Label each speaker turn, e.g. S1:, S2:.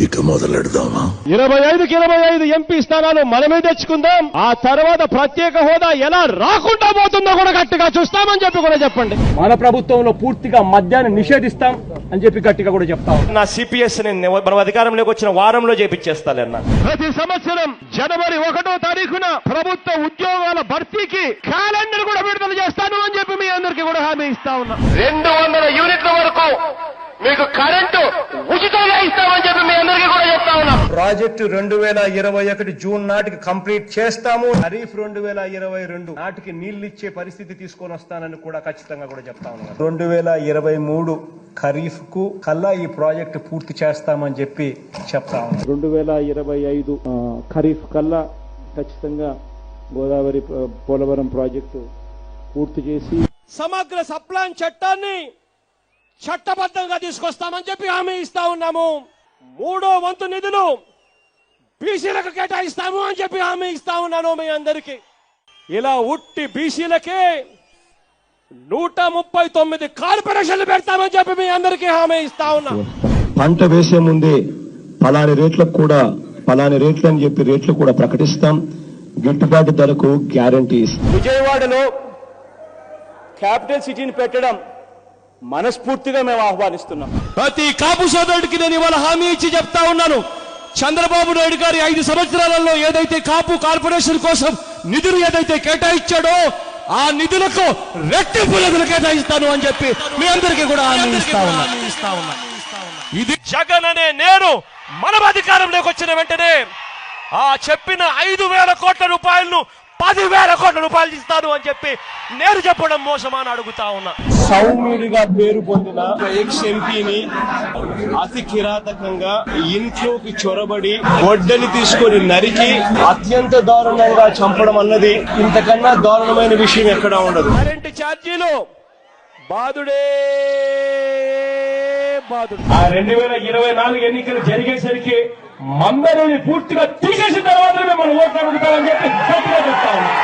S1: ఇక మొదలెడదామా?
S2: 25కి 25 ఎంపీ స్థానాలు మనమే తెచ్చుకుందాం. ఆ తర్వాత ప్రత్యేక హోదా ఎలా రాకుండా పోతుందో కూడా గట్టిగా చూస్తామని చెప్పి కూడా చెప్పండి.
S3: మన ప్రభుత్వంలో పూర్తిగా మద్యాన్ని నిషేధిస్తాం అని చెప్పి గట్టిగా కూడా చెప్తాం.
S4: నా సిపిఎస్ మనం అధికారంలోకి వచ్చిన వారంలో చేపించేస్తానన్నా.
S2: ప్రతి సంవత్సరం జనవరి 1వ తారీఖున ప్రభుత్వ ఉద్యోగాల భర్తీకి క్యాలెండర్ కూడా విడుదల చేస్తాను అని చెప్పి మీ అందరికీ కూడా హామీ ఇస్తా ఉన్నా.
S4: 200 యూనిట్ల వరకు మీకు కరెంటు ఉచితంగా ఇస్తామని చెప్పి మీ అందరికీ కూడా చెప్తా ఉన్నా.
S3: ప్రాజెక్టు 2021 జూన్ నాటికి కంప్లీట్ చేస్తాము. ఖరీఫ్ 2022 నాటికి నీళ్లు ఇచ్చే పరిస్థితి తీసుకొని వస్తానని కూడా ఖచ్చితంగా కూడా చెప్తా ఉన్నాను. 2023 ఖరీఫ్ కు కల్లా ఈ ప్రాజెక్టు పూర్తి చేస్తామని చెప్పి చెప్తా ఉన్నాను.
S5: 2025 ఖరీఫ్ కల్లా ఖచ్చితంగా గోదావరి పోలవరం ప్రాజెక్టు పూర్తి చేసి
S2: సమగ్ర సప్లాన్ చట్టాన్ని చట్టబద్ధంగా తీసుకొస్తామని చెప్పి హామీ ఇస్తా ఉన్నాము. 3వ వంతు నిధులు బీసీలకు కేటాయిస్తాము అని చెప్పి హామీ ఇస్తా ఉన్నాను మీ అందరికీ. ఇలా ఉట్టి బీసీలకే 139 కార్పొరేషన్లు పెడతామని చెప్పి మీ అందరికీ హామీ ఇస్తా ఉన్నా.
S6: పంట వేసే ముందే పలాని రేట్లకు కూడా పలాని రేట్లు అని చెప్పి రేట్లు కూడా ప్రకటిస్తాం. గిట్టుబాటు ధరకు గ్యారంటీ ఇస్తాం.
S3: విజయవాడలో క్యాపిటల్ సిటీని పెట్టడం మనస్ఫూర్తిగా మేము ఆహ్వానిస్తున్నాం.
S2: ప్రతి కాపు సోదరుడికి నేను ఇవాళ హామీ ఇచ్చి చెప్తా ఉన్నాను. చంద్రబాబు నాయుడు గారి 5 సంవత్సరాలలో ఏదైతే కాపు కార్పొరేషన్ కోసం నిధులు ఏదైతే కేటాయించాడో ఆ నిధులకు రెట్టింపు నిధులు కేటాయిస్తాను అని చెప్పి మీ అందరికీ కూడా హామీ ఇస్తా ఉన్నా. ఇది జగన్ అనే నేను మనం అధికారంలోకి వచ్చిన వెంటనే ఆ చెప్పిన 5,000 కోట్ల రూపాయలను 10,000 కోట్ల రూపాయలు ఇస్తాను అని చెప్పి నేను చెప్పడం మోసమా అని అడుగుతా ఉన్నా.
S3: సౌమ్యుడిగా పేరు పొందిన ఎక్స్ ఎంపీని అతి కిరాతకంగా ఇంట్లోకి చొరబడి గొడ్డలి తీసుకొని నరికి అత్యంత దారుణంగా చంపడం అన్నది ఇంతకన్నా దారుణమైన విషయం ఎక్కడా ఉండదు.
S2: కరెంటు ఛార్జీలు బాదుడే బాదుడు.
S3: ఆ 2024 ఎన్నికలు జరిగేసరికి మందరిని పూర్తిగా తీసేసిన తర్వాత మనం ఓట్లు అడుగుతామని చెప్పి చెప్తా ఉన్నాం.